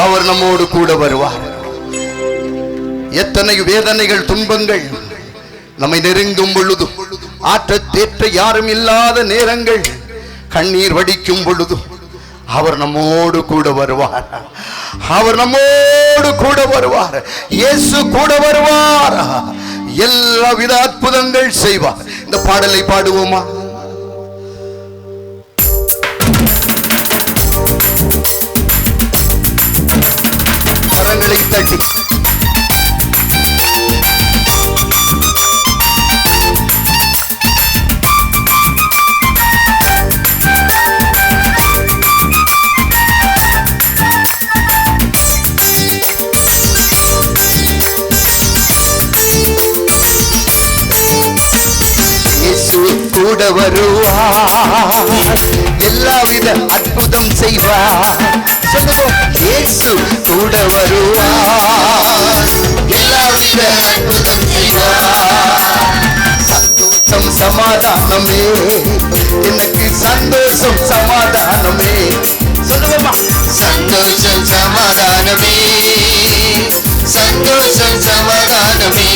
அவர் நம்மோடு கூட வருவார். எத்தனை வேதனைகள் துன்பங்கள் நம்மை நெருங்கும் பொழுது, ஆற்ற தேற்ற யாரும் இல்லாத நேரங்கள், கண்ணீர் வடிக்கும் பொழுது அவர் நம்மோடு கூட வருவார். அவர் நம்மோடு கூட வருவார். இயேசு கூட வருவார். எல்லா வித அற்புதங்கள் செய்வார். இந்த பாடலை பாடுவோமா? கரங்களை தட்டி கூட வருவார். எல்லாவித அற்புதம் செய்வார். சொல்லுவோம், இயேசு கூட வருவார். எல்லாவித அற்புதம் செய்வார். சந்தோஷம் சமாதானமே, எனக்கு சந்தோஷம் சமாதானமே. சொல்லுவோமா? சந்தோஷம் சமாதானமே, சந்தோஷம் சமாதானமே.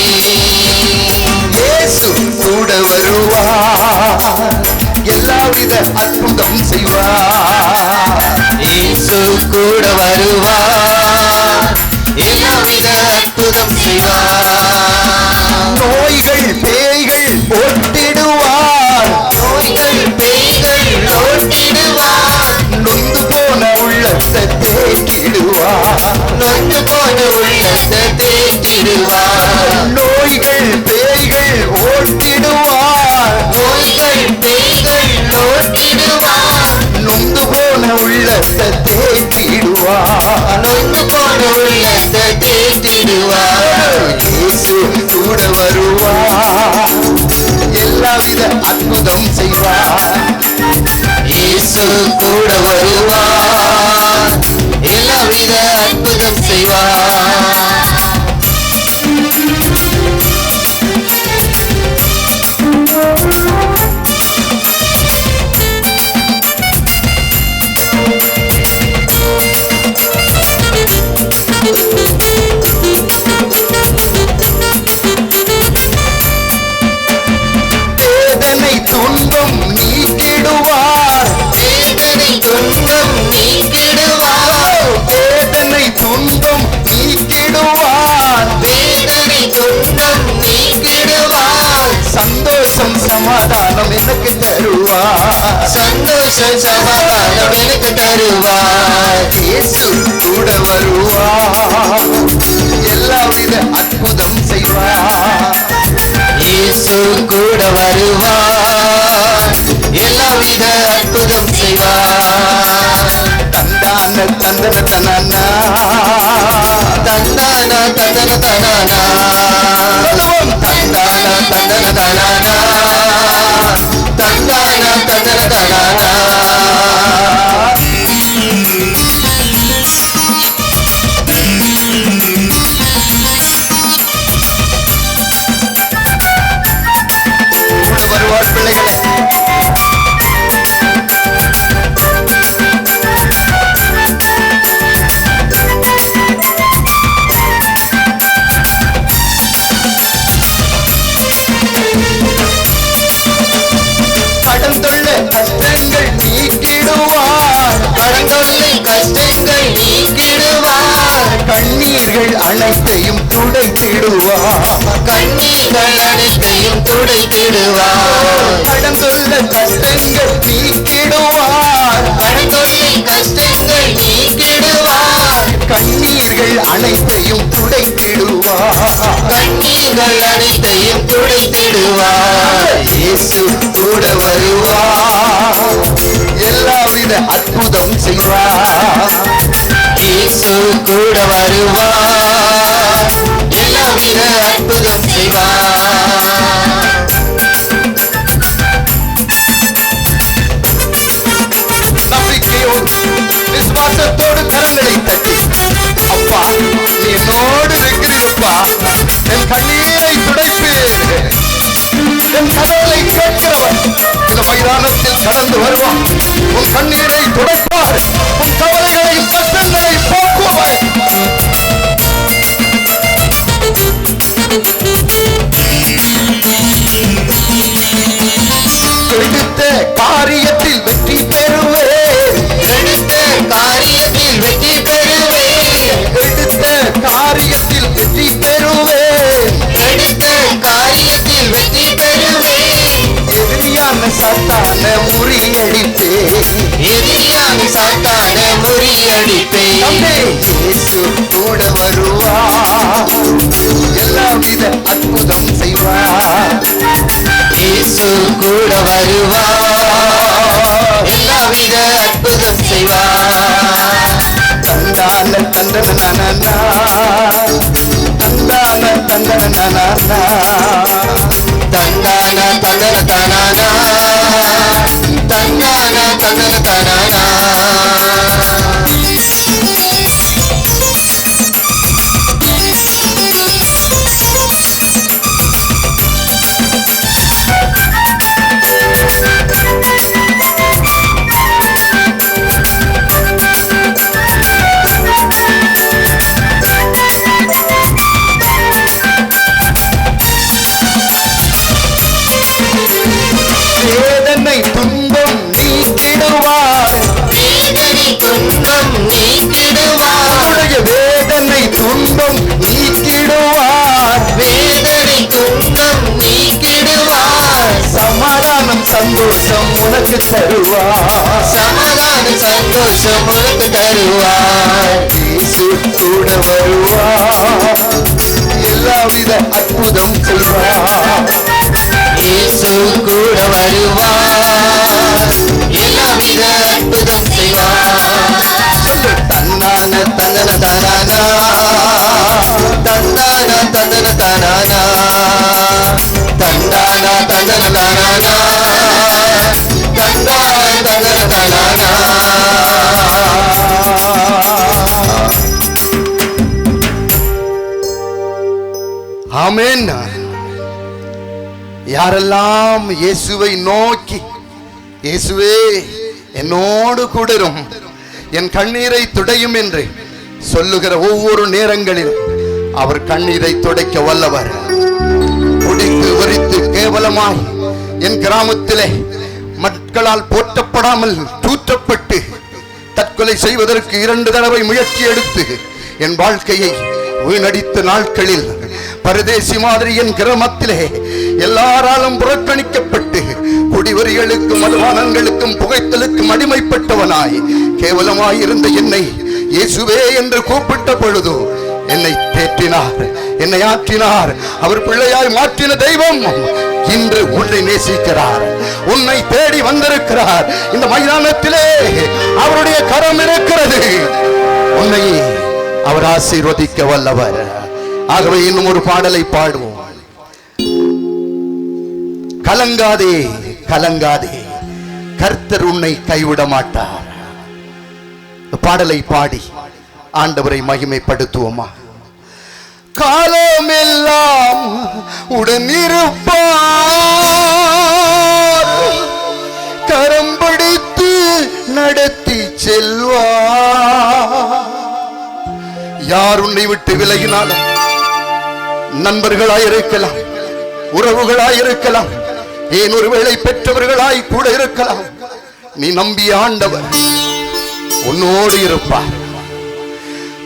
இயேசு கூட வருவார். எல்லாவித அற்புதம் செய்வார். இயேசு கூட வருவார். எல்லாவித அற்புதம் செய்வார். நோய்கள் பேய்கள் ஓட்டிடுவார். நோய்கள் பேய்கள் ஓட்டிடுவார். நொந்து போன உள்ளத்தை தேற்றிடுவார். நொந்து போன உள்ளத்தை தேற்றிடுவார். நோய்கள் பேய்கள் ஓட்டிடுவார். நோய்கள் பேய்கள் ஓட்டிடுவார். நொந்து போன உள்ளத்தை தேற்றிடுவார். நொந்து போன உள்ளத்தை தேற்றிடுவார். இயேசு கூட வருவார். எல்லாவித அற்புதம் செய்வார். இயேசு கூட வருவார். எல்லாவித அற்புதம் செய்வார். வேதனை துன்பம் நீக்கிடுவார். வேதனை துன்பம் நீக்கிடுவார். வேதனை துன்பம் நீக்கிடுவார். வேதனை துன்பம் நீக்கிடுவார். சந்தோஷம் சமாதானம் எனக்கு தருவார். சந்தோஷம் சமாதானம் எனக்கு தருவார். இயேசு கூட வருவார். எல்லாவித அற்புதம் செய்வார். இயேசு கூட வருவார். எல்லாவித அற்புதம் செய்வார். தந்தான தந்தன தனானா, தந்தான தந்தன தனானா. தந்தான தந்தன தனானா, தந்தான தந்தன தனானா. வருவார் பிள்ளைகளே. கடந்துள்ள கஷ்டங்கள் நீக்கிடுவார். கடந்துள்ள கஷ்டங்கள் நீக்கிடுவார். கண்ணீர்கள் அனைத்தையும் துடைத்திடுவார். கண்ணீர்கள் அனைத்தையும் துடைத்திடுவார். கடந்துள்ள கஷ்டங்கள் நீக்கிடுவார். கடந்துள்ள கஷ்டங்கள் நீக்கிடுவார். கண்ணீர்கள் அனைத்தையும் துடைத்திடுவார். கண்ணீர்கள் அனைத்தையும் துடைத்திடுவார். இயேசு கூட வருவார். எல்லாவித அற்புதம் செய்வார். இயேசு கூட வருவார். எல்லாவித அற்புதம் செய்வார். நம்பிக்கையோடு விசுவாசத்தோடு கரங்களை தட்டி, அப்பா நீ என்னோடு இருக்கிறீரப்பா, என் கண்ணீரை துடைப்பீர், என் கதலை கேட்கிறவர் இந்த மைதானத்தில் கடந்து வருவார். உன் கண்ணீரை துடைப்பார். உன் கவலைகளை கஷ்டங்களை போக்குவார். இயேசு கூட வருவார், எல்லாவித அற்புதம் செய்வார். இயேசு கூட வருவார், எல்லாவித அற்புதம் செய்வார். தந்தான தந்தன நனனா, தந்தான தந்தன நனனா, தந்தான தந்தன தனானா, தந்தான தந்தன தனானா. வேதனை துன்பம் நீக்கிடுவார், வேதனை துன்பம் நீக்கிடுவார், வேதனை துன்பம் நீக்கிடுவார், வேதனை துன்பம் நீக்கிடுவார். சமாதானம் சந்தோஷம் உனக்கு தருவார், சமாதானம் சந்தோஷம் உனக்கு தருவார். இயேசு கூட வருவார், எல்லாவித அற்புதம் செய்வார். இயேசு கூட வருவார், எல்லாவித அற்புதம் செய்வார். தன்னான தந்தன தனானா, தந்தான தந்தன தனானா, தந்தான தந்தன தனானா, தந்தான தந்தன தனானா. ஆமென். யாரெல்லாம் இயேசுவை நோக்கி, இயேசுவே என்னோடு கூடரும், என் கண்ணீரை துடையும் என்று சொல்லுகிற ஒவ்வொரு நேரங்களில் அவர் கண்ணீரை துடைக்க வல்லவர். குடித்து வரித்து கேவலமாய் என் கிராமத்திலே மக்களால் போற்றப்படாமல் தூற்றப்பட்டு தற்கொலை செய்வதற்கு 2 தடவை முயற்சி எடுத்து என் வாழ்க்கையை வீணடித்த நாட்களில் பரதேசி மாதிரி என் கிராமத்திலே எல்லாராலும் புறக்கணிக்கப்பட்டு குடிவரிகளுக்கும் மதுபானங்களுக்கும் புகைத்தலுக்கும் அடிமைப்பட்டவனாய் கேவலமாய் இருந்த என்னை இயேசுவே என்று கூப்பிட்ட பொழுது என்னை தேற்றினார், என்னை ஆற்றினார். அவர் பிள்ளையாய் மாற்றின தெய்வம் இன்று உன்னை நேசிக்கிறார், உன்னை தேடி வந்திருக்கிறார். இந்த மைதானத்திலே அவருடைய கரம் இருக்கிறது, உன்னை அவர் ஆசீர்வதிக்க வல்லவர். ஆகவே இன்னும் ஒரு பாடலை பாடுவோம். கலங்காதே கலங்காதே, கர்த்தர் உன்னை கைவிட மாட்டார். பாடலை பாடி ஆண்டவரை மகிமைப்படுத்துவோமா? காலமெல்லாம் உடனிருப்பார், கரம் பிடித்து நடத்தி செல்வார். யார் உன்னை விட்டு விலகினாலும், நண்பர்களாயிருக்கலாம், உறவுகளாயிருக்கலாம், ஏன் ஒருவேளை பெற்றவர்களாய் கூட இருக்கலாம், நீ நம்பிய ஆண்டவர் உன்னோடு இருப்பார்.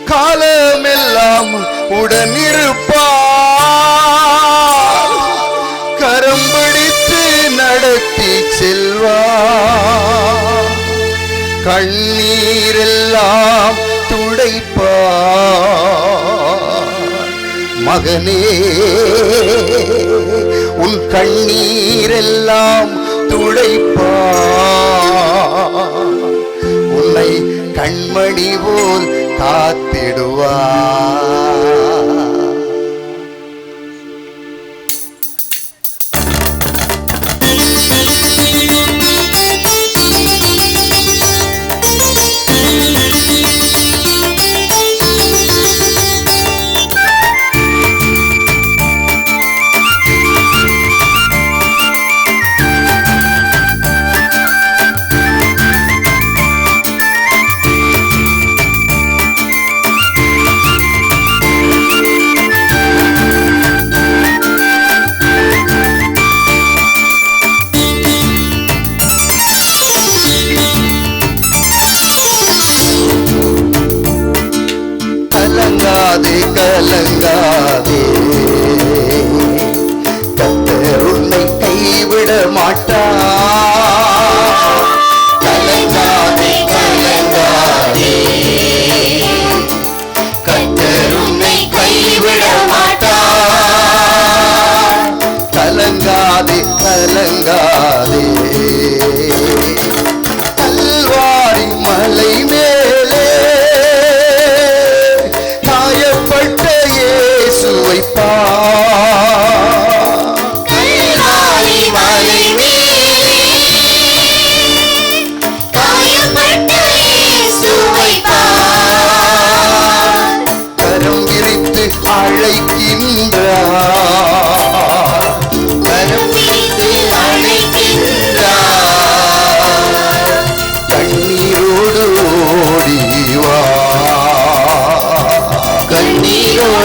காலமெல்லாம் உடனிருப்பார், கரம் பிடித்து நடத்தி செல்வார். கண்ணீரெல்லாம் துடைப்பார். மகனே, உன் கண்ணீரெல்லாம் துடைப்பார். உன்னை கண்மணி போல் காத்திடுவார். கலங்காதே கலங்காதே, கர்த்தர் உன்னை கைவிட மாட்டார். கலங்காதே கலங்காதே,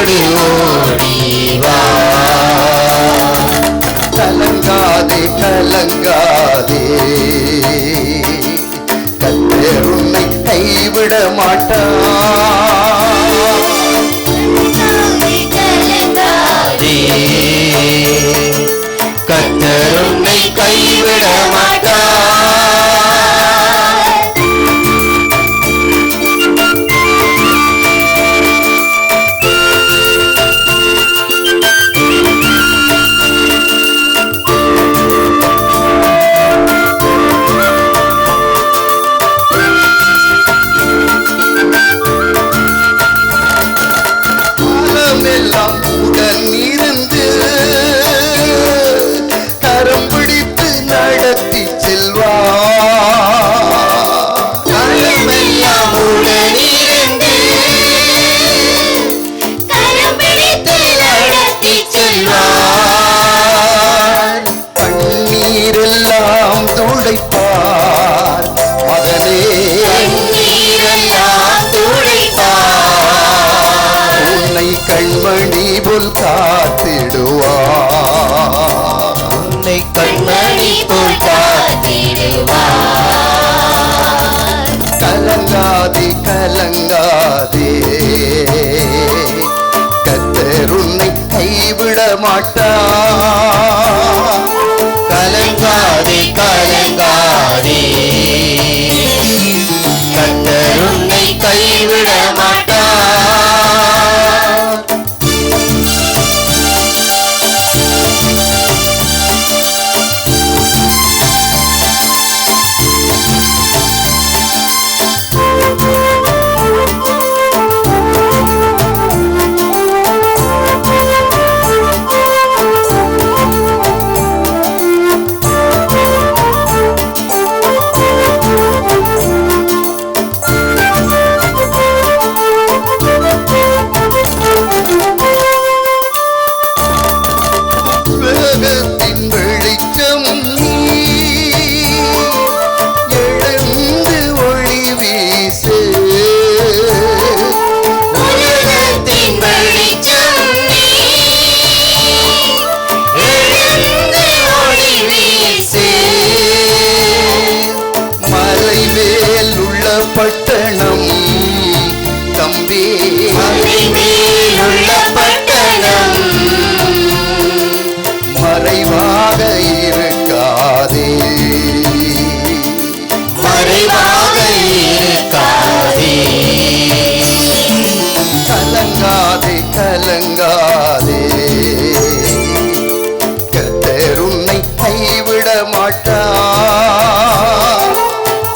என்னோடு ஓடிவா. கலங்காதே கலங்காதே, கர்த்தர் உன்னை கைவிட மாட்டார். கர்த்தர் உன்னை கைவிட மாட்டார். காலமெல்லாம் உடன் இருந்து கரம் பிடித்து நடத்தி செல்வார். காலமெல்லாம் உடனிருந்து கரம் பிடித்து நடத்திச் செல்வார். கண்ணீரெல்லாம் துடைப்பார் மகனே, கண்ணீரெல்லாம் துடைப்பார். உன்னை கண்மணி போல் காத்திடுவார். உன்னை கண்மணி போல் காத்திடுவார். கலங்காதே கலங்காதே, கர்த்தர் உன்னை கைவிட மாட்டார். கலங்காதே கலங்காதே, கர்த்தர் உன்னை கைவிட மாட்டார். உலகத்தின் வெளிச்சம் நீ, எழுந்து ஒளி வீசு. உலகத்தின் வெளிச்சம் நீ, எழுந்து ஒளி வீசு. மலை மேல் உள்ள பட்டணம் தம்பி, மலை மேலுள்ள பட்டணம் மறைவாக இருக்காதே. மறைவாக இருக்காதே. கலங்காதே கலங்காதே, கர்த்தர் உன்னை கைவிட மாட்டார்.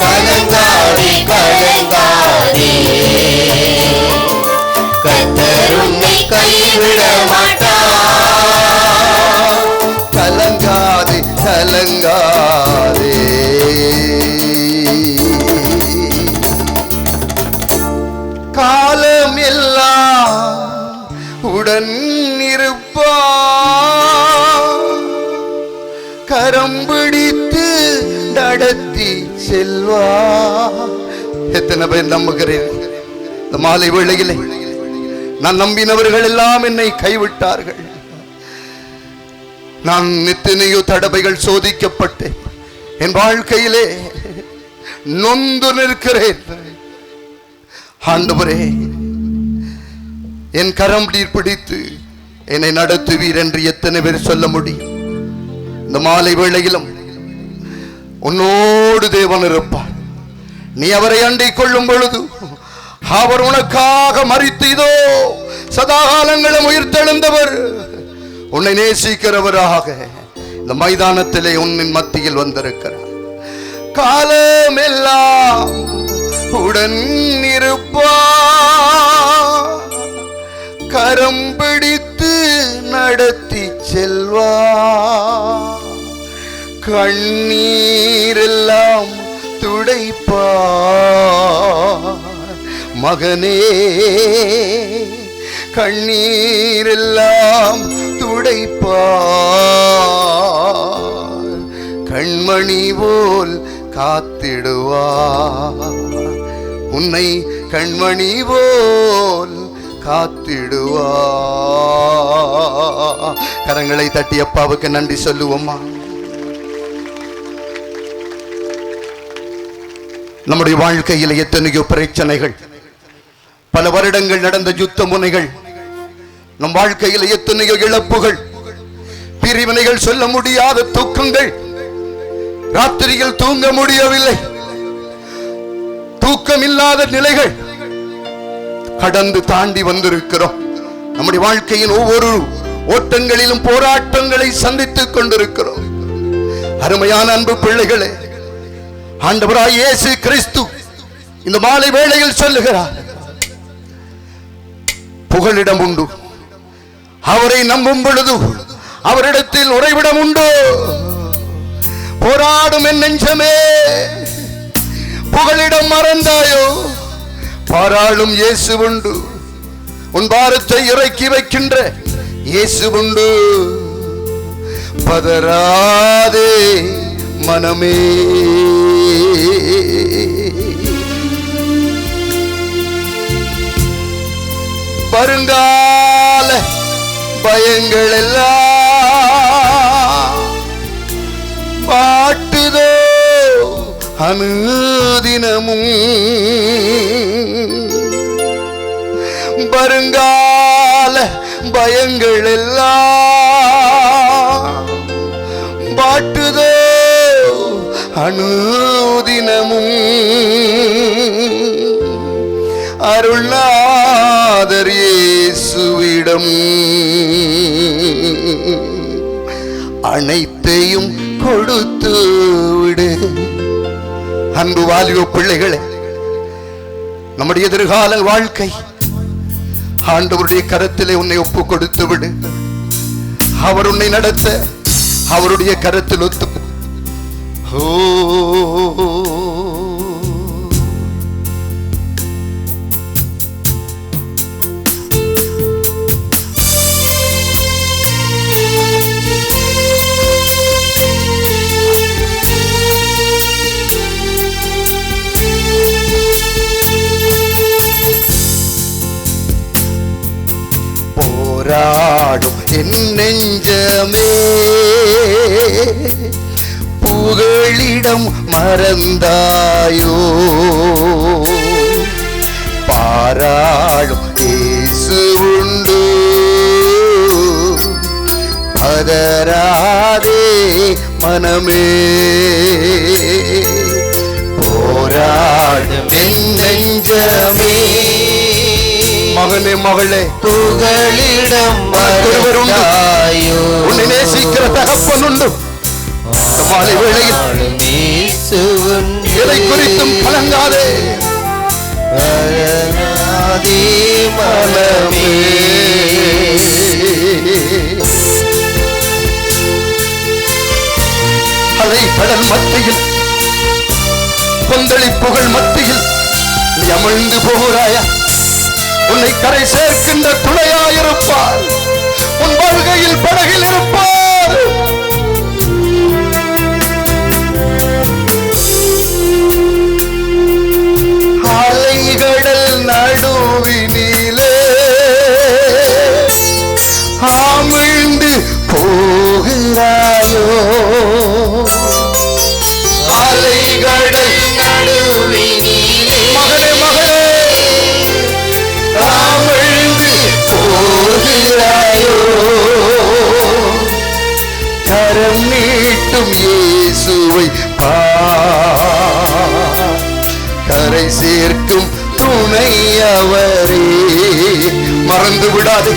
கலங்காதே கலங்காதே, கர்த்தர் உன்னை கைவிட மாட்டார். கலங்காதே கலங்காதே. காலம் எல்லாம் உடன் இருப்பார், கரம் பிடித்து நடத்தி செல்வார். எத்தனை பேர் நம்புகிறேன் இந்த மாலை வேளையிலே? நான் நம்பினவர்கள் எல்லாம் என்னை கைவிட்டார்கள். நான் எத்தனையோ தடவைகள் சோதிக்கப்பட்டேன். என் வாழ்க்கையிலே நொந்து நிற்கிறேன். ஆண்டவரே, என் கரம் பிடித்து என்னை நடத்துவீர் என்று எத்தனை பேர் சொல்ல முடியும்? இந்த மாலை வேளையிலும் உன்னோடு தேவன் இருப்பார். நீ அவரை அண்டிக் கொள்ளும் பொழுது அவர் உனக்காக மரித்து இதோ சதாகாலங்களும் உயிர்த்தெழுந்தவர், உன்னை நேசிக்கிறவராக இந்த மைதானத்திலே உன்னின் மத்தியில் வந்திருக்கிறார். காலமெல்லாம் உடன் இருப்பார், கரம் பிடித்து நடத்தி செல்வார். கண்ணீரெல்லாம் துடைப்பார் மகனே, கண்ணீரெல்லாம் துடைப்பார். கண்மணி போல் காத்திடுவார், உன்னை கண்மணி போல் காத்திடுவா. கரங்களை தட்டி அப்பாவுக்கு நன்றி சொல்லுவோம்மா. நம்முடைய வாழ்க்கையில் எத்தனையோ பிரச்சனைகள், பல வருடங்கள் நடந்த யுத்த முனைகள், நம் வாழ்க்கையில் எத்தனையோ இழப்புகள், பிரிவினைகள், சொல்ல முடியாத தூக்கங்கள், ராத்திரியில் தூங்க முடியவில்லை, தூக்கம் இல்லாத நிலைகள் கடந்து தாண்டி வந்திருக்கிறோம். நம்முடைய வாழ்க்கையின் ஒவ்வொரு ஓட்டங்களிலும் போராட்டங்களை சந்தித்துக் கொண்டிருக்கிறோம். அருமையான அன்பு பிள்ளைகளே, ஆண்டவராய் இயேசு கிறிஸ்து இந்த மாலை வேளையில் சொல்லுகிறார், புகலிடம் உண்டு, அவரை நம்பும் பொழுது அவரிடத்தில் உறைவிடம் உண்டு. போராடும் என் நெஞ்சமே, புகலிடம் மறந்தாயோ? பாராளும் இயேசு உண்டு, உன் பாரத்தை இறக்கி வைக்கின்ற இயேசு உண்டு. பதறாதே மனமே, வருங்கால பயங்கள் எல்லாம் பாட்டுதோ அனுதினமும். வருங்கால பயங்கள் எல்லாம் பாட்டுதோ அனுதினமும். அருள்நாதர் இயேசுவிடம் அனைத்தையும் கொடுத்து விடு. அன்பு வாலிப பிள்ளைகளே, நம்முடைய எதிர்கால வாழ்க்கை ஆண்டவருடைய கரத்திலே உன்னை ஒப்பு கொடுத்து விடு. அவர் உன்னை நடத்த அவருடைய கரத்தில் ஒத்து. போராடும் என் நெஞ்சமே, புகழிடம் மறந்தாயோ? பாராளும் இயேசு உண்டு, பதறாதே மனமே. போராடும் என் நெஞ்சமே, மகனே மகளே, புகழிடம் மறந்தாயோ? உன்னை நேசிக்கிற தகப்பன் உண்டு. மாலை வேளையில் எதை குறித்தும் கலங்காதே மனமே. அலை கடல் மத்தியில், கொந்தளிப்புகள் மத்தியில் நீ அமிழ்ந்து போகிறாயா? உன்னை கரை சேர்க்கின்ற துணையாயிருப்பார், உன் வாழ்கையில் படகில் இருப்பார். அலைகடல் நடுவினிலே அமிழ்ந்து போகிறாயோ? அலைகடல் நடுவினிலே மகளே மகளே அமிழ்ந்து போகிறாயோ? கரம் நீட்டும் இயேசுவை கரை சேர்க்கும் துணை அவரே. மறந்து விடாது,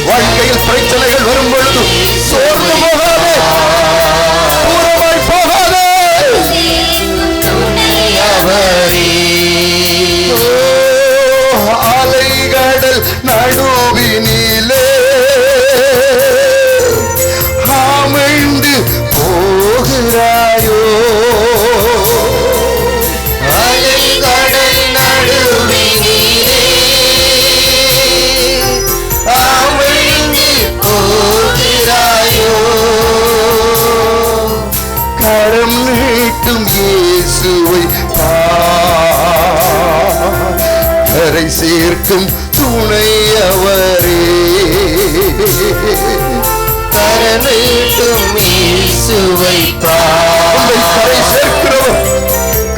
வாழ்க்கையில் பிரச்சனைகள் வரும் பொழுது சோர்ந்து போகாதே, தூரமாய் போகாதே. அலைகடல் நடுவினிலே அமிழ்ந்து போகிறாயோ? அலைகடல் நடுவினிலே அமிழ்ந்து போகிறாயோ? கரம் நீட்டும் இயேசுவை கரை சேர்க்கும் துணையவரே. கரநீட்டும் இயேசுவை உன்னை கரை சேர்க்கிறவர்,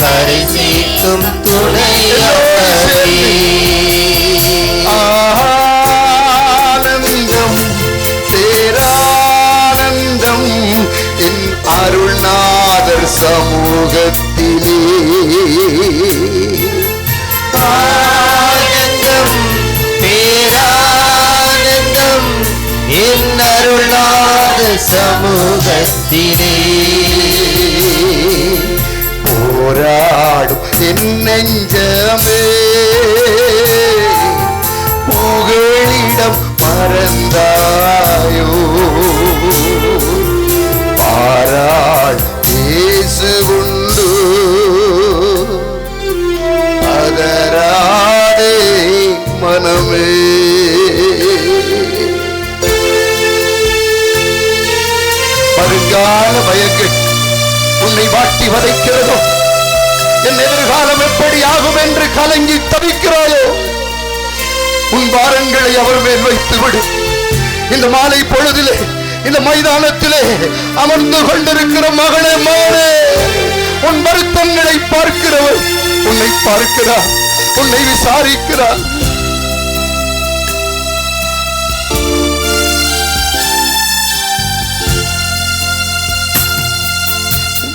கரை சேர்க்கும் துணையவரே. ஆனந்தம் பேரானந்தம் என் அருள்நாதர் சமூகத்திலே. ஆனந்தம் பேரானந்தம் என் அருள்நாதர் சமூகத்திலே. போராடும் என் நெஞ்சமே புகழிடம் மறந்தாயோ. பாராள் இயேசு உண்டு அதராதே மனமே. வருங்கால பயங்கள் உன்னை வாட்டி வதைக்கிறதோ, என் எதிர்காலம் எப்படி ஆகும் என்று கலங்கி தவிக்கிறாயோ, உன் பாரங்களை அவர் மேல் வைத்து விடு. இந்த மாலை பொழுதிலே இந்த மைதானத்திலே அமர்ந்து கொண்டிருக்கிற மகளே, மகளே, உன் வருத்தங்களை பார்க்கிறவர் உன்னை பார்க்கிறார், உன்னை விசாரிக்கிறார்.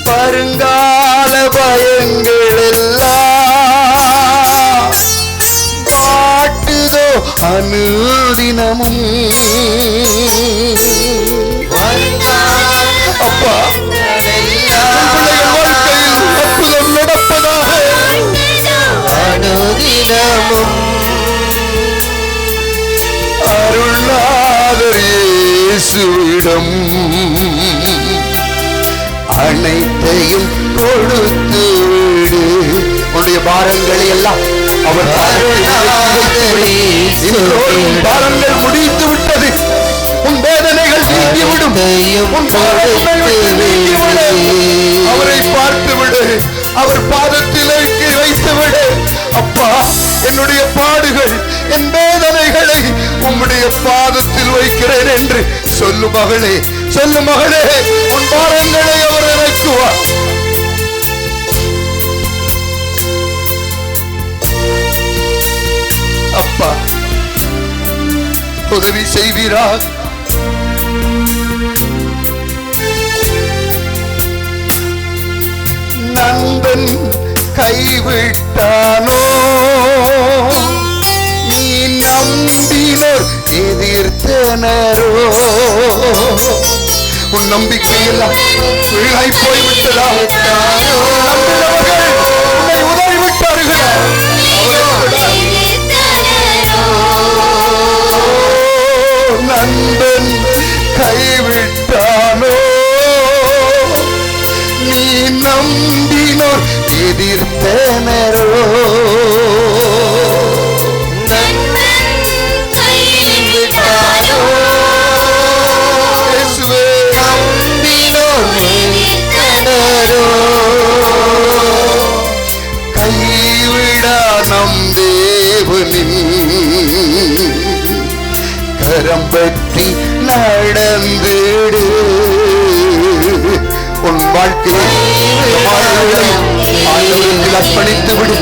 வருங்கால பயங்கள் எல்லாம் காட்டுதோ அனுதினமும். அப்பா, பிள்ளைகள் வாழ்க்கையில் அற்புதம் நடப்பதாக. அனுதினமும் அருள்நாதர் இயேசுவிடம் அனைத்தையும் கொடுத்து விடு. உன்னுடைய பாரங்களை எல்லாம் அவர் பாரங்கள் முடித்து விட்டது. உன் வேதனைகள் நீங்கிவிடும், உன் பாரங்கள் நீங்கிவிடும். அவரை பார்த்து விடு, அவர் பாதத்திலேக்கு வைத்து விடு. அப்பா, என்னுடைய பாடுகள் என் வேதனைகளை உம்முடைய பாதத்தில் வைக்கிறேன் என்று சொல்லு மகளே, சொல்லு மகளே. உன் பாரங்களை அவர் இறக்குவார். அப்பா, உதவி செய்வீரா? நண்பன் கைவிட்டானோ, நீ நம்பினோர் எதிர்த்தனரோ. உன் நம்பிக்கையெல்லாம் வீணாய் போய்விட்டதா? நம்பினவர்கள் உன்னை உதவி விட்டார்களா? நண்பன் கைவிட்டானோ, நீ நம்பினோர் எதிர்த்தனரோ. கைவிடா நம் தேவனின் கரம் பற்றி நடந்திடு. உன் வாழ்க்கையை ஆண்டவருக்கு அர்ப்பணித்து விடு.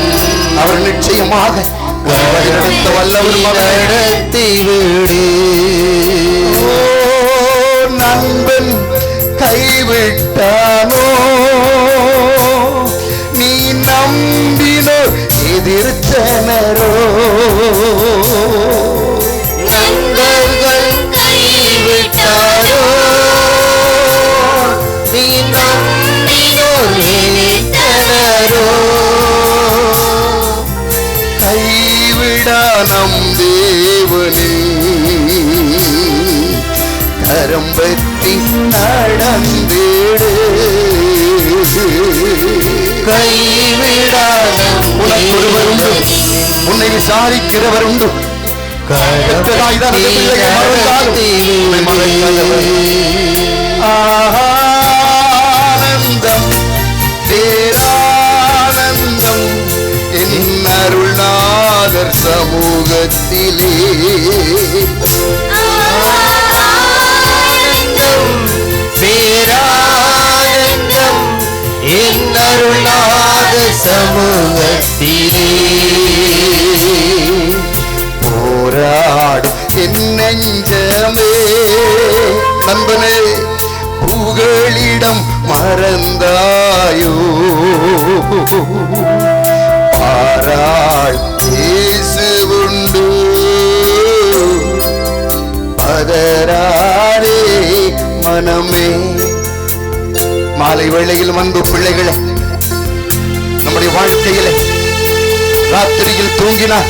அவர் நிச்சயமாக நடத்த வல்லவர். நடத்தி விடு. நண்பன் கைவிட்டானோ, நீ நம்பினோ எதிர்த்தனரோ. நண்பர்கள் கைவிட்டாரோ, நீ நம்பினோர் எதிர்த்தனரோ. கைவிடா நம் தேவனின் கரம் பற்றி நடந்திடு. கைவிடா உனக்கு ஒருவர் உண்டு, உன்னை விசாரிக்கிறவர் உண்டு. ஆனந்தம் பேரானந்தம் என் அருள்நாதர் சமூகத்திலே பேரானந்தம் என் அருளாத சமூகத்திலே போராடும் என் நெஞ்சமே நண்பனே புகழிடம் மறந்தாயோ பாராள் இயேசு உண்டு பதராரே மனமே. மாலை வேளையில் வந்து பிள்ளைகளே, நம்முடைய வாழ்க்கையிலே ராத்திரியில் தூங்கினார்,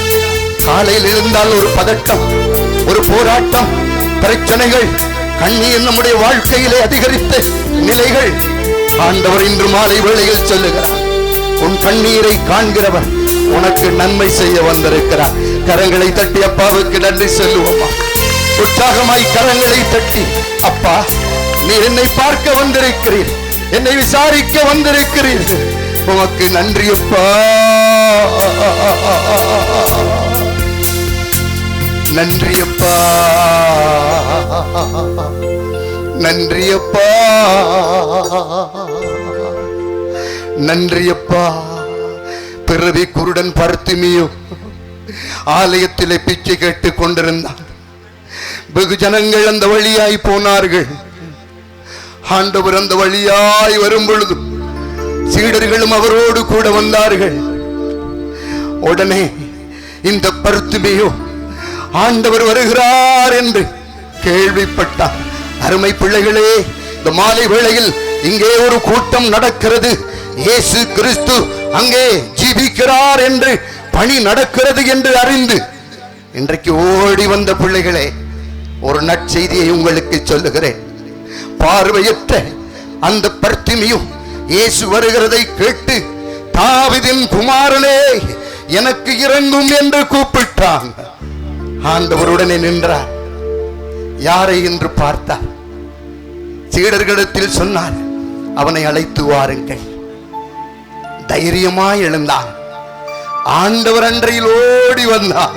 காலையில் இருந்தால் ஒரு பதட்டம், ஒரு போராட்டம், பிரச்சனைகள், கண்ணீர் நம்முடைய வாழ்க்கையிலே அதிகரித்த நிலைகள். ஆண்டவர் இன்று மாலை வேளையில் சொல்லுகிறார், உன் கண்ணீரை காண்கிறவர் உனக்கு நன்மை செய்ய வந்திருக்கிறார். கரங்களை தட்டி அப்பாவுக்கு நன்றி சொல்லுவோமா? உற்சாகமாய் கரங்களை தட்டி, அப்பா நீர் என்னை பார்க்க வந்திருக்கிறீர், என்னை விசாரிக்க வந்திருக்கிறீர், உமக்கு நன்றி அப்பா, நன்றியப்பா, நன்றியப்பா, நன்றியப்பா. பிறவி குருடன் பர்த்திமியோ ஆலயத்திலே பிச்சை கேட்டுக் கொண்டிருந்தான். வெகு ஜனங்கள் அந்த வழியாய் போனார்கள். ஆண்டவர் அந்த வழியாய் வரும் பொழுது சீடர்களும் அவரோடு கூட வந்தார்கள். உடனே இந்த பர்த்திமியோ ஆண்டவர் வருகிறார் என்று கேள்விப்பட்டார். அருமை பிள்ளைகளே, இந்த மாலை வேளையில் இங்கே ஒரு கூட்டம் நடக்கிறது. இயேசு கிறிஸ்து அங்கே ஜீவிக்கிறார் என்று பணி நடக்கிறது என்று அறிந்து இன்றைக்கு ஓடி வந்த பிள்ளைகளே, ஒரு நற்செய்தியை உங்களுக்கு சொல்லுகிறேன். பார்வையற்ற அந்த பர்த்திமியு இயேசு வருகிறதை கேட்டு, தாவீதின் குமாரனே எனக்கு இறங்கும் என்று கூப்பிட்டான். ஆண்டவருடனே நின்றார். யாரை என்று பார்த்தார். சீடர்களிடத்தில் சொன்னார், அவனை அழைத்து வாருங்கள். தைரியமாய் எழுந்தான். ஆண்டவர் அன்றையில் ஓடி வந்தார்.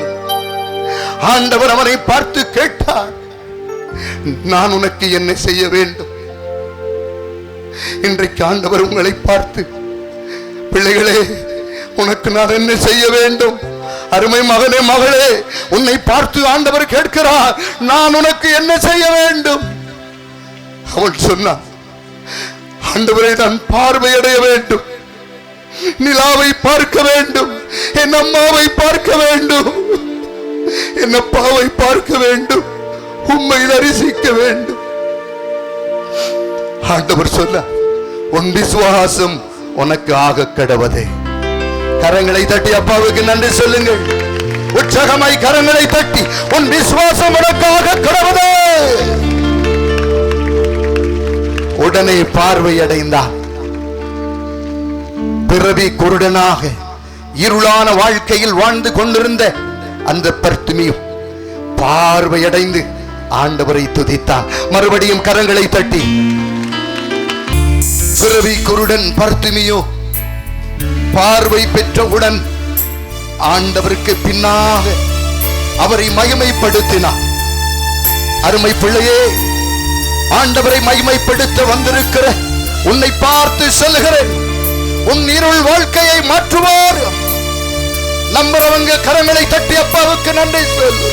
ஆண்டவர் அவனை பார்த்து கேட்டார், நான் உனக்கு என்ன செய்ய வேண்டும்? இன்றைக்கு ஆண்டவர் உங்களை பார்த்து, பிள்ளைகளே உனக்கு நான் என்ன செய்ய வேண்டும்? அருமை மகனே மகளே, உன்னை பார்த்து ஆண்டவர் கேட்கிறார், நான் உனக்கு என்ன செய்ய வேண்டும்? அவன் சொன்னான், ஆண்டவரை நான் பார்வையடைய வேண்டும், நிலாவை பார்க்க வேண்டும், என் அம்மாவை பார்க்க வேண்டும், என் அப்பாவை பார்க்க வேண்டும், உம்மை தரிசிக்க வேண்டும். ஆண்டவர் சொல்ல, உன் விசுவாசம் உனக்கு ஆக கடவுதே. கரங்களை தட்டி அப்பாவுக்கு நன்றி சொல்லுங்கள். உற்சாகமாய் கரங்களை தட்டி, உன் விசுவாசம் உனக்காக கடவுதே. உடனே பார்வையடைந்தார். பிறவி குருடனாக இருளான வாழ்க்கையில் வாழ்ந்து கொண்டிருந்த அந்த பர்த்திமியு பார்வையடைந்து ஆண்டவரை துதித்தான். மறுபடியும் கரங்களை தட்டி, பிறவி குருடன் பர்த்திமியு பார்வை பெற்றவுடன் ஆண்டவருக்கு பின்னாக அவரை மகிமைப்படுத்தினார். அருமை பிள்ளையே, ஆண்டவரை மகிமைப்படுத்த வந்திருக்கிற உன்னை பார்த்து சொல்லுகிறேன், உன் இருள் வாழ்க்கையை மாற்றுவார். நம்புறவங்க கரங்களை தட்டி அப்பாவுக்கு நன்றி சொல்லு.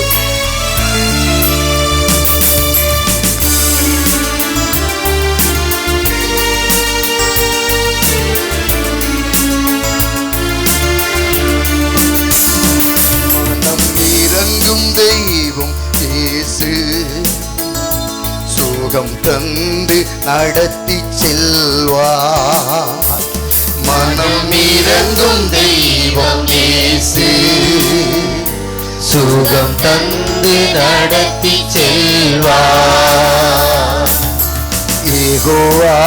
இறங்கும் தெய்வம் இயேசு சுகம் தந்து நடத்தி செல்வார். மனம் இறங்கும் தெய்வம் இயேசு சுகம் தந்து நடத்தி செல்வார். யெகோவா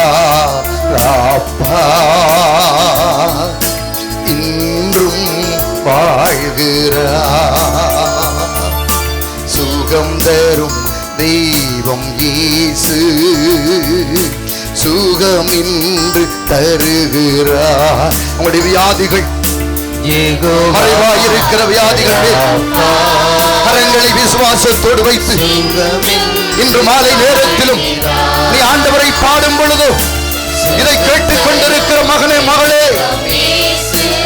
ராப்பா இன்றும் வாழ்கிறார். சுகம் தரும் தெய்வம் இயேசு சுகம் இன்று தருகிறார். உங்களுடைய வியாதிகள் மறைவாயிருக்கிற வியாதிகள் மேல் கரங்களை விசுவாசத்தோடு வைத்து இன்று மாலை நேரத்திலும் நீ ஆண்டவரை பாடும் பொழுது இதை கேட்டுக் கொண்டிருக்கிற மகனே மகளே,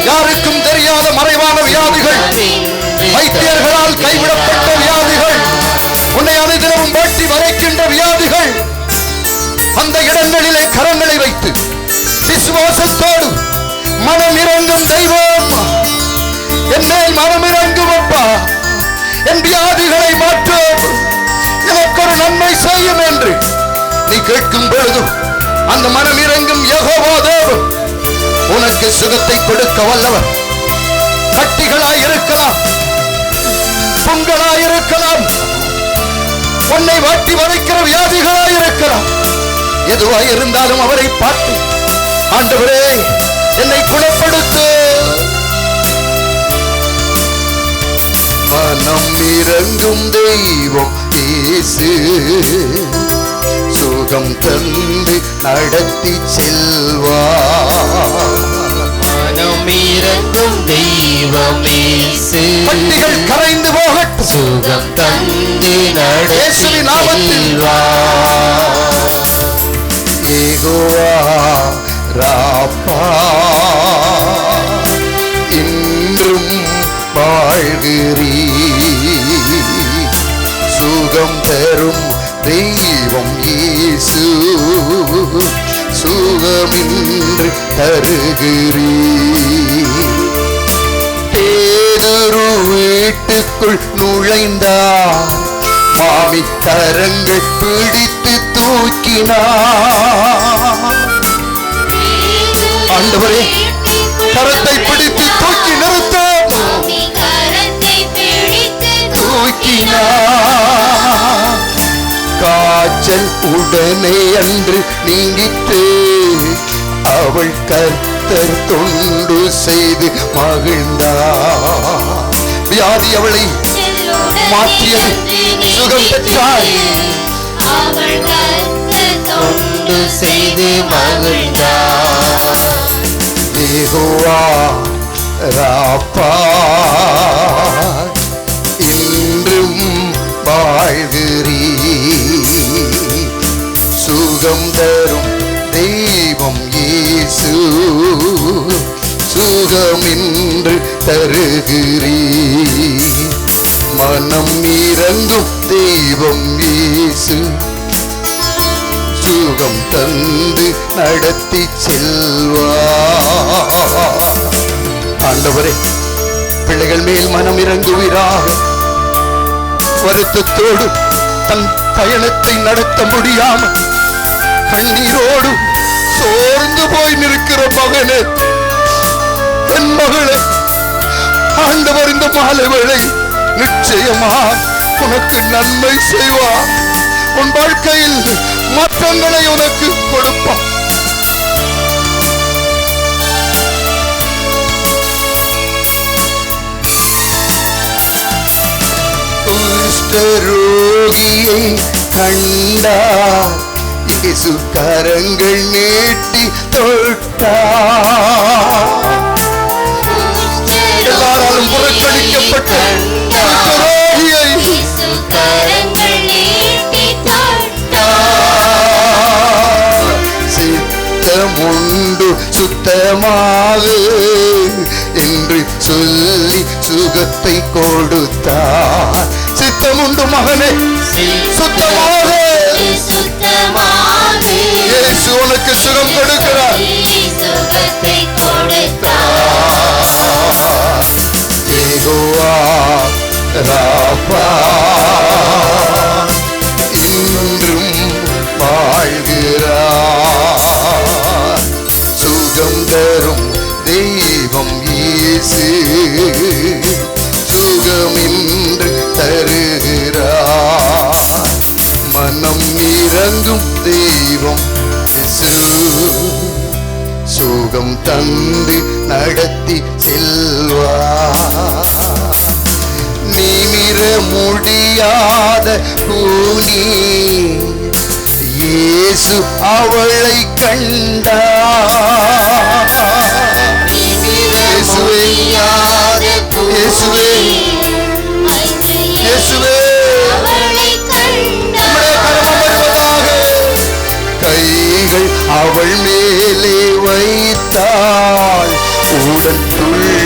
யாருக்கும் தெரியாத மறைவான வியாதிகள், வைத்தியர்களால் கைவிடப்பட்ட வியாதிகள், உன்னை அனுதினமும் வாட்டி வரைக்கின்ற வியாதிகள், அந்த இடங்களிலே கரங்களை வைத்து விசுவாசத்தோடு மனம் இறங்கும் தெய்வம், என் மேல் மனம் இறங்கும் அப்பா, என் வியாதிகளை மாற்றும், எனக்கு ஒரு நன்மை செய்யும் என்று நீ கேட்கும் பொழுது அந்த மனம் இறங்கும் யெகோவா தேவன் உனக்கு சுகத்தை கொடுக்க வல்லவர். கட்டிகளாய் இருக்கலாம், புண்களாய் இருக்கலாம், உன்னை வாட்டி வதைக்கிற வியாதிகளாய் இருக்கலாம், எதுவாய் இருந்தாலும் அவரை பார்த்து ஆண்டவரே என்னை குணப்படுத்து. மனம் இறங்கும் தெய்வம் இயேசு, சுகம் தந்து நடத்தி செல்வார். மனம் இறங்கும் தெய்வம் இயேசு, கட்டிகள் கரைந்து போகட்டும், சுகம் தந்து நடத்தி செல்வார். யெகோவா ராப்பா, இன்றும் வாழ்கிறீர், சுகம் தரும் தெய்வம் இயேசு, சுகமின்று தருகிறீர். பேதுரு வீட்டுக்குள் நுழைந்தார், மாமி கரங்கள் பிடித்து தூக்கினார். ஆண்டவரே கரத்தை பிடித்து தூக்கி நிறுத்த தூக்கினார். காய்ச்சல் உடனே அன்று நீங்கிட்டு அவள் கர்த்தர் தொண்டு செய்து மகிழ்ந்தார். வியாதி அவளை மாற்றியது, சுகம் பெற்றாய், தொண்டு செய்து மகிழ்ந்தார். யெகோவா ராப்பா, இன்றும் வாழ்கிறீர், சுகம் தரும் தெய்வம் இயேசு, சுகமின்று தருகிறீர். மனம் இறங்கும் தெய்வம் இயேசு, சுகம் தந்து நடத்தி செல்வார். ஆண்டவரே பிள்ளைகள் மேல் மனம் இறங்குவீராக. வருத்தத்தோடு தன் பயணத்தை நடத்த முடியாமல் கண்ணீரோடு சோர்ந்து போய் நிற்கிற மகனே, என் மகளே, ஆண்டவர் இந்த மாலை வேளை நிச்சயமா உனக்கு நன்மை செய்வார். உன் வாழ்க்கையில் மாற்றங்களை உனக்கு கொடுப்பார். குஷ்டரோகியை கண்டார், இயேசு கரங்கள் நீட்டி தொட்டார். எல்லாராலும் புறக்கணிக்கப்பட்ட குஷ்டரோகியை சித்தமுண்டு சுத்தமாக என்று சொல்லி சுகத்தை கொடுத்தார். சித்தமுண்டு மகனே, சுத்தமாக இயேசு உனக்கு சுகம் கொடுக்கிறார். யெகோவா ராப்பா, இன்றும் வாழ்கிறார், சுகம் தரும் தெய்வம் இயேசு, சுகமின்று தருகிறார். மனம் இறங்கும் தெய்வம் இயேசு, சுகம் தந்து நடத்தி செல்வார். நிமிர முடியாத கூனி இயேசு அவளை கண்டார். இயேசுவே அறியாத இயேசுவே இயேசுவே கைகள் அவள் மேலே வைத்தாள், உடன் துள்ளி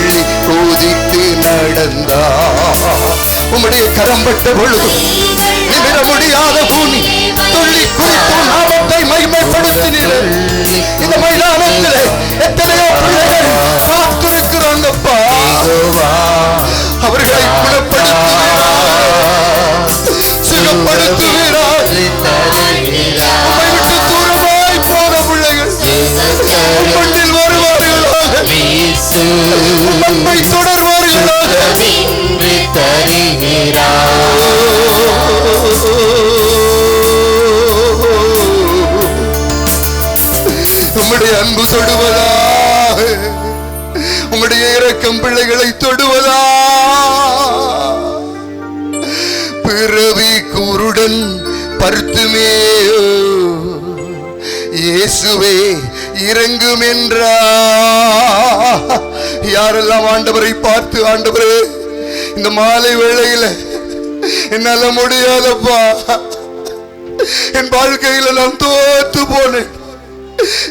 குதித்து நடந்தாள். உம்முடைய கரம்பட்ட பொழுது நிமிர முடியாத பூமி துள்ளி குதித்து நாமத்தை மகிமைப்படுத்தினீரே. இந்த மைதானத்திலே எத்தனையோ பிள்ளைகள் காத்திருக்கிறாங்கப்பா, அவர்களை குணப்படுத்துவீராய், சுகப்படுத்துவீராய். உம்மை விட்டு தூரமாய் போன பிள்ளைகள் உம்மண்ணில் வருவார்களாக, உம்மை தொடர்வார்களாக. உம்முடைய அன்பு தொடுவதாக, உம்முடைய இரக்கம் பிள்ளைகளை தொடுவதா. பிறவி குருடன் பருத்துமே இயேசுவே இறங்கும் என்றா. யாரெல்லாம் ஆண்டவரை பார்த்து, ஆண்டவரே இந்த மாலை வேளையில என்னால முடியாதப்பா, என் வாழ்க்கையில நான் தோத்து போனேன்,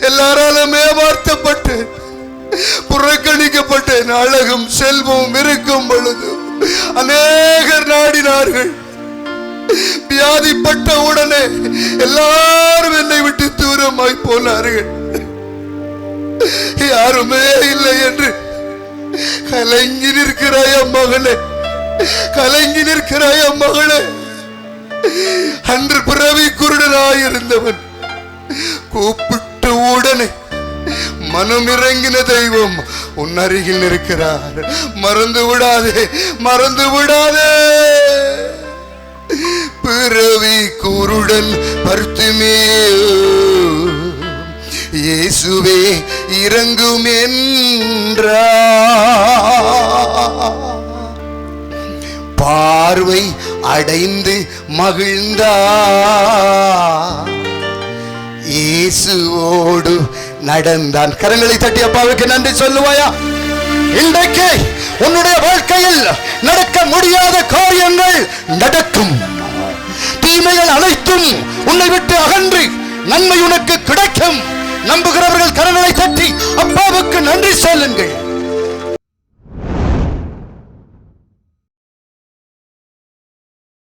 எல்லாராலும் ஏமாற்றப்பட்டேன், புறக்கணிக்கப்பட்டேன், அழகும் செல்வமும் இருக்கும் பொழுது அநேகர் நாடினார்கள், வியாதிப்பட்ட உடனே எல்லாரும் என்னை விட்டு தூரமாய் போனார்கள், யாருமே இல்லை என்று கலங்கி நிற்கிறாய் மகனே, கலங்கி நிற்கிறாய் மகளே. அன்று பிறவி குருடனாயிருந்தவன் கூப்பிட்டு உடனே மனம் இறங்கின தெய்வம் உன் அருகில் இருக்கிறார். மறந்து விடாதே, மறந்து விடாதே. பிறவி குருடன் பருத்துமே இயேசுவே இறங்கும் என்றார். பார்வை அடைந்து மகிழ்ந்தார், இயேசுவோடு நடந்தான். கரங்களை தட்டி அப்பாவுக்கு நன்றி சொல்லுவாயா? இன்றைக்கு உன்னுடைய வாழ்க்கையில் நடக்க முடியாத காரியங்கள் நடக்கும். தீமைகள் அனைத்தும் உன்னை விட்டு அகன்று நன்மை உனக்கு கிடைக்கும். நம்புகிறவர்கள் கரங்களை தட்டி